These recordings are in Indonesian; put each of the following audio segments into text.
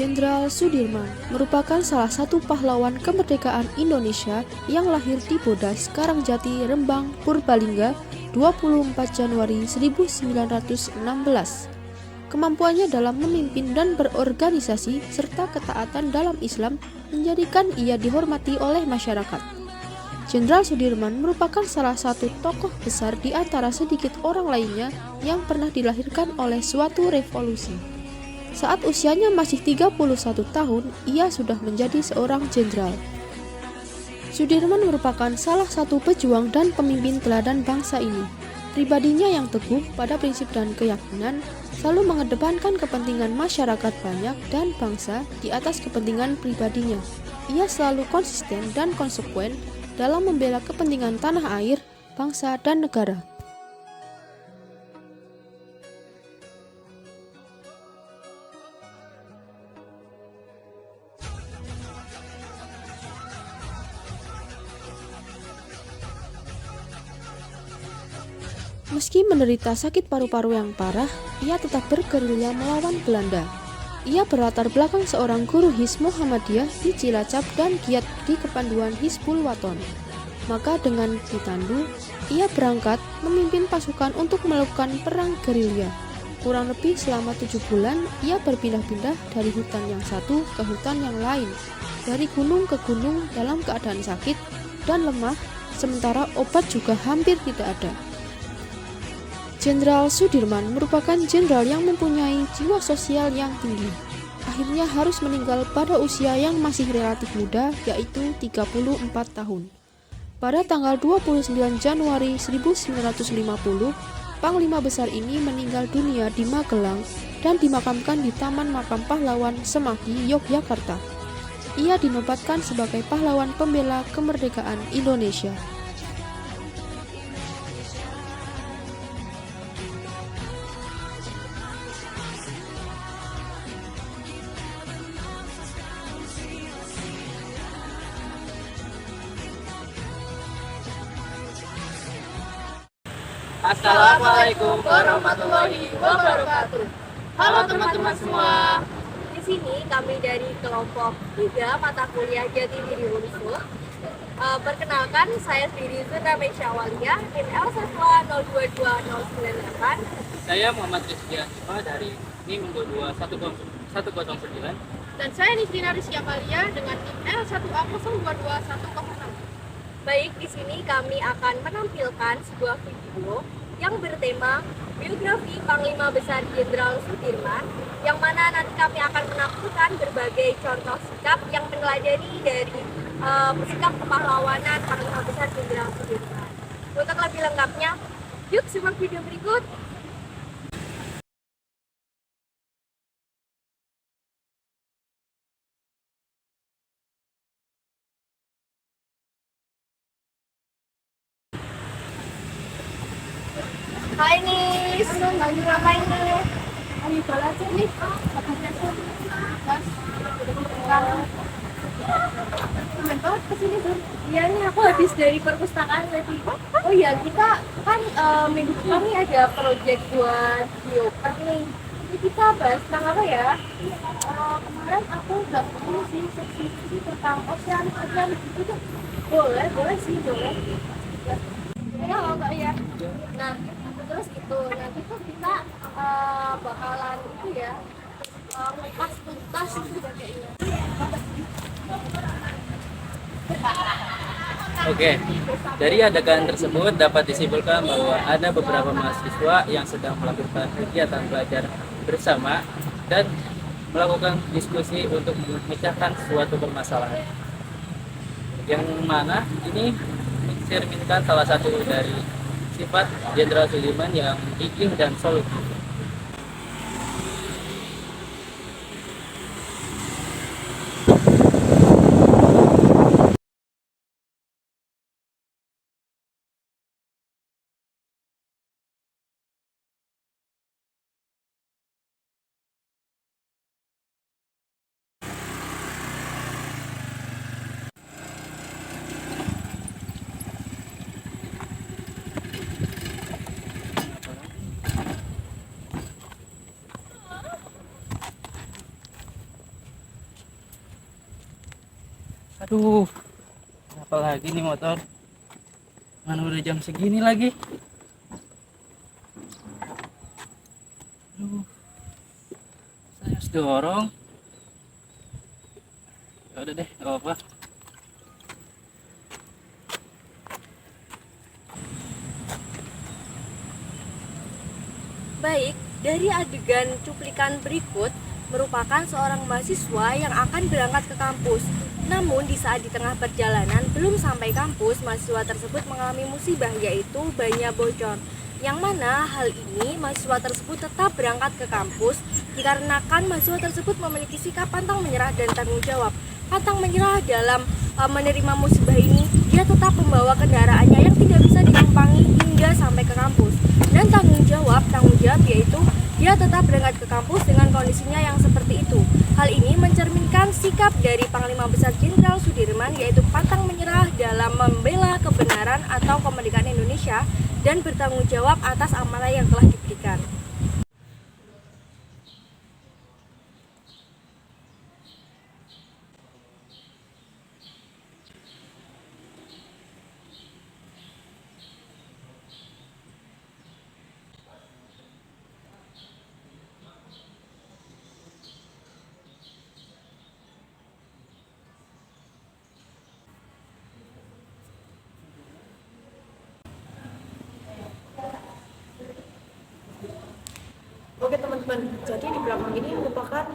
Jenderal Sudirman merupakan salah satu pahlawan kemerdekaan Indonesia yang lahir di Bodas, Karangjati, Rembang, Purbalingga 24 Januari 1916. Kemampuannya dalam memimpin dan berorganisasi serta ketaatan dalam Islam menjadikan ia dihormati oleh masyarakat. Jenderal Sudirman merupakan salah satu tokoh besar di antara sedikit orang lainnya yang pernah dilahirkan oleh suatu revolusi. Saat usianya masih 31 tahun, ia sudah menjadi seorang jenderal. Sudirman merupakan salah satu pejuang dan pemimpin teladan bangsa ini. Pribadinya yang teguh pada prinsip dan keyakinan, selalu mengedepankan kepentingan masyarakat banyak dan bangsa di atas kepentingan pribadinya. Ia selalu konsisten dan konsekuen dalam membela kepentingan tanah air, bangsa, dan negara. Meski menderita sakit paru-paru yang parah, ia tetap bergerilya melawan Belanda. Ia berlatar belakang seorang guru Hizb Muhammadiyah di Cilacap dan giat di kepanduan Hizbul Waton. Maka dengan ditandu, ia berangkat memimpin pasukan untuk melakukan perang gerilya. Kurang lebih selama 7 bulan, ia berpindah-pindah dari hutan yang satu ke hutan yang lain, dari gunung ke gunung dalam keadaan sakit dan lemah, sementara obat juga hampir tidak ada. Jenderal Sudirman merupakan jenderal yang mempunyai jiwa sosial yang tinggi. Akhirnya harus meninggal pada usia yang masih relatif muda, yaitu 34 tahun. Pada tanggal 29 Januari 1950, Panglima Besar ini meninggal dunia di Magelang dan dimakamkan di Taman Makam Pahlawan Semanggi, Yogyakarta. Ia dinobatkan sebagai pahlawan pembela kemerdekaan Indonesia. Assalamualaikum warahmatullahi wabarakatuh. Halo teman-teman semua. Di sini kami dari kelompok 3 mata kuliah Jati Diri Unsur. Perkenalkan, saya sendiri Zuna Mesyawalia, NIM L1022098. Saya Muhammad Rizky Asifa dari NIM 22109. Dan saya Nisrina Rizky Amalia dengan NIM L1A022106. Baik, di sini kami akan menampilkan sebuah video yang bertema biografi Panglima Besar Jenderal Sudirman, yang mana nanti kami akan menampilkan berbagai contoh sikap yang meneladani dari sikap kepahlawanan Panglima Besar Jenderal Sudirman. Untuk lebih lengkapnya, yuk simak video berikut. Hai Nis, lagi ngapain nih? Lagi belajar nih. Keren banget kesini tuh. Iya nih, aku habis dari perpustakaan tadi. Oh iya, kita kan minggu depan nih ada proyek buat bioper nih. Jadi kita bahas tentang apa ya? Kemarin aku udah ketemu sih seksi tentang ocean gitu tuh. Boleh sih, boleh. Ya enggak ya? Nah, terus gitu, nanti tuh kita bakalan itu ya, ngupas tuntas juga kayaknya. Oke, dari adegan tersebut dapat disimpulkan bahwa ada beberapa mahasiswa yang sedang melakukan kegiatan belajar bersama dan melakukan diskusi untuk memecahkan suatu permasalahan. Yang mana ini mencerminkan salah satu dari sifat Jenderal Sudirman yang gigih dan solutif. Aduh, apa lagi nih motor? Mana udah jam segini lagi? Aduh, saya harus dorong. Ya udah deh, gak apa-apa. Baik, dari adegan cuplikan berikut merupakan seorang mahasiswa yang akan berangkat ke kampus. Namun di saat di tengah perjalanan belum sampai kampus, mahasiswa tersebut mengalami musibah yaitu bannya bocor. Yang mana hal ini mahasiswa tersebut tetap berangkat ke kampus dikarenakan mahasiswa tersebut memiliki sikap pantang menyerah dan tanggung jawab. Pantang menyerah dalam menerima musibah ini, dia tetap membawa kendaraannya yang tidak bisa ditumpangi hingga sampai ke kampus. Dan tanggung jawab yaitu dia tetap berangkat ke kampus dengan kondisinya yang seperti itu. Hal ini mencerminkan sikap dari Panglima Besar Jenderal Sudirman yaitu pantang menyerah dalam membela kebenaran atau kemerdekaan Indonesia dan bertanggung jawab atas amanah yang telah diberikan. Oke teman-teman, jadi di belakang ini merupakan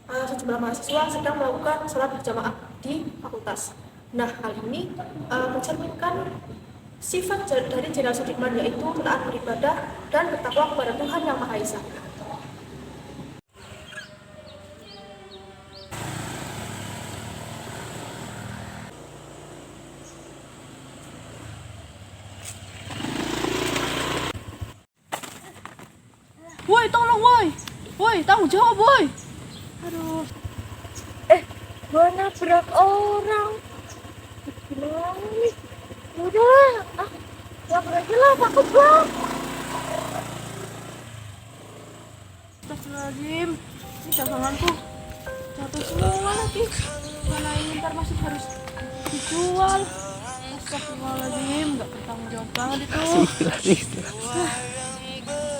sejumlah mahasiswa sedang melakukan sholat berjamaah di fakultas. Nah, hal ini mencerminkan sifat dari Jenderal Sudirman yaitu taat beribadah dan bertakwa kepada Tuhan Yang Maha Esa. Woi, tolong woi. Woi, tanggung jawab woi. Aduh, gua nabrak orang. Gimana nih? Udah, nabrak aja lah, takut bang. Astagfirullahaladzim. Ini daganganku jatuh semua lagi. Mana ini ntar masih harus dijual. Astagfirullahaladzim, nggak bertanggung jawab banget itu.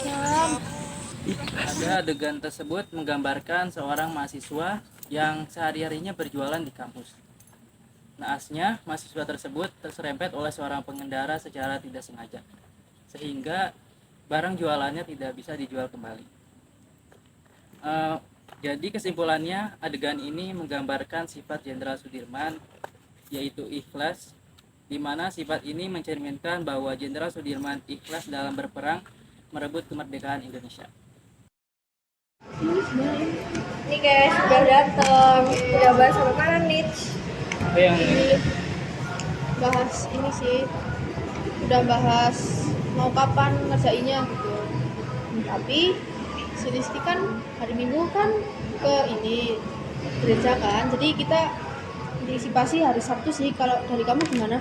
Jam. Pada adegan tersebut menggambarkan seorang mahasiswa yang sehari-harinya berjualan di kampus. Naasnya, mahasiswa tersebut terserempet oleh seorang pengendara secara tidak sengaja, sehingga barang jualannya tidak bisa dijual kembali. Jadi kesimpulannya, adegan ini menggambarkan sifat Jenderal Sudirman, yaitu ikhlas, di mana sifat ini mencerminkan bahwa Jenderal Sudirman ikhlas dalam berperang merebut kemerdekaan Indonesia. Nih guys, udah dateng. Udah bahas sama mana nih? Yang Bahas ini sih. Udah bahas mau kapan ngerjainnya gitu. Tapi si Rizky kan hari Minggu kan ke ini gereja kan. Jadi kita antisipasi hari Sabtu sih. Kalau dari kamu gimana?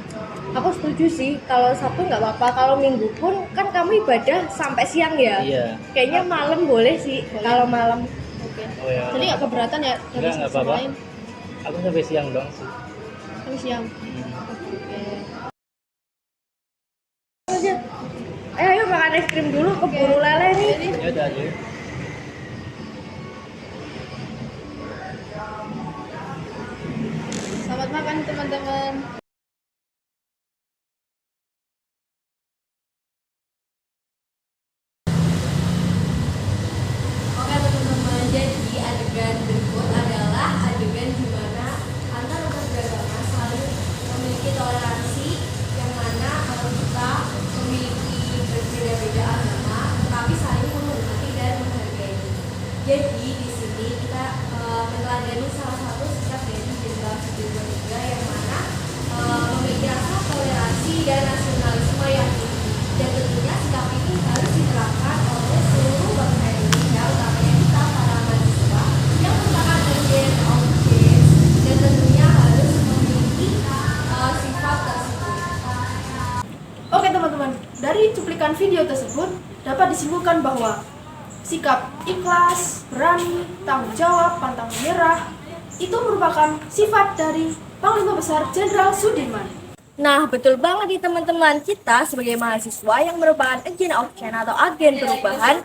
Aku setuju sih, kalau Sabtu nggak apa-apa, kalau Minggu pun kan kamu ibadah sampai siang ya. Iya. Kayaknya malam boleh sih, kalau malam. Oke. Oh ya. Jadi nggak keberatan ya dari Nggak sisi apa-apa. lain. Aku sampai siang dong sih. Tapi siang. Oke. Ayo makan es krim dulu, keburu lele nih. Ya udah aja. Selamat makan teman-teman. Oke teman-teman, jadi adegan berikut adalah adegan di mana antar umat beragama saling memiliki toleransi, yang mana kita memiliki berbeda-beda agama, tetapi saling menghormati dan menghargai. Jadi di sini kita meneladani salah satu sikap dari Jenderal Sudirman juga, yang mana memiliki rasa toleransi dan nasionalisme yang tinggi. Dan tentunya sikap ini harus diterapkan oleh seluruh bangsa Indonesia, utamanya kita para mahasiswa yang merupakan bagian of change, dan tentunya harus memiliki sifat tersebut. Oke teman-teman, dari cuplikan video tersebut dapat disimpulkan bahwa sikap ikhlas, berani, tanggung jawab, pantang menyerah itu merupakan sifat dari Panglima Besar Jenderal Sudirman. Nah, betul banget nih teman-teman, kita sebagai mahasiswa yang merupakan agent of change atau agen perubahan,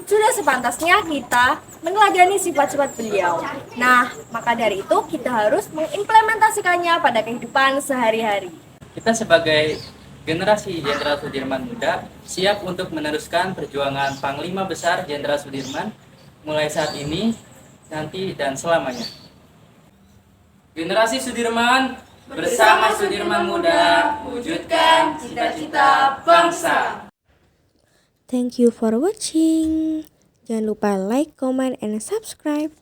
sudah sepantasnya kita meneladani sifat-sifat beliau. Nah, maka dari itu kita harus mengimplementasikannya pada kehidupan sehari-hari. Kita sebagai generasi Jenderal Sudirman muda siap untuk meneruskan perjuangan Panglima Besar Jenderal Sudirman mulai saat ini, nanti, dan selamanya. Generasi Sudirman bersama Sudirman Muda wujudkan cita-cita bangsa. Thank you for watching. Jangan lupa like, comment, and subscribe.